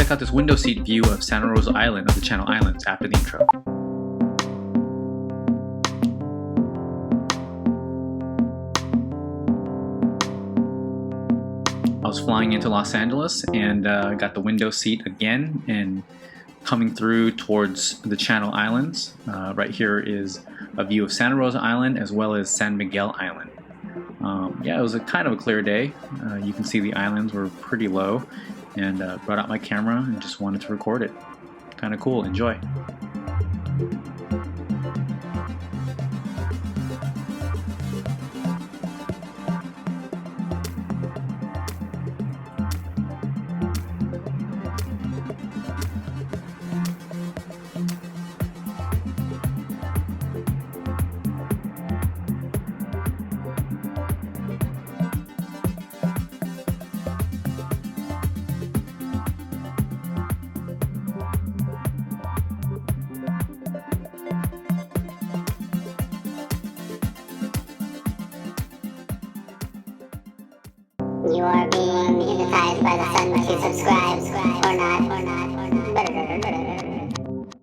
check out this window seat view of Santa Rosa Island of the Channel Islands after the intro. I was flying into Los Angeles and got the window seat again and coming through towards the Channel Islands. Right here is a view of Santa Rosa Island as well as San Miguel Island. Yeah, it was a kind of a clear day. You can see the islands were pretty low, and brought out my camera and just wanted to record it. Kind of cool. Enjoy. You are being hypnotized by the sun to subscribe or not.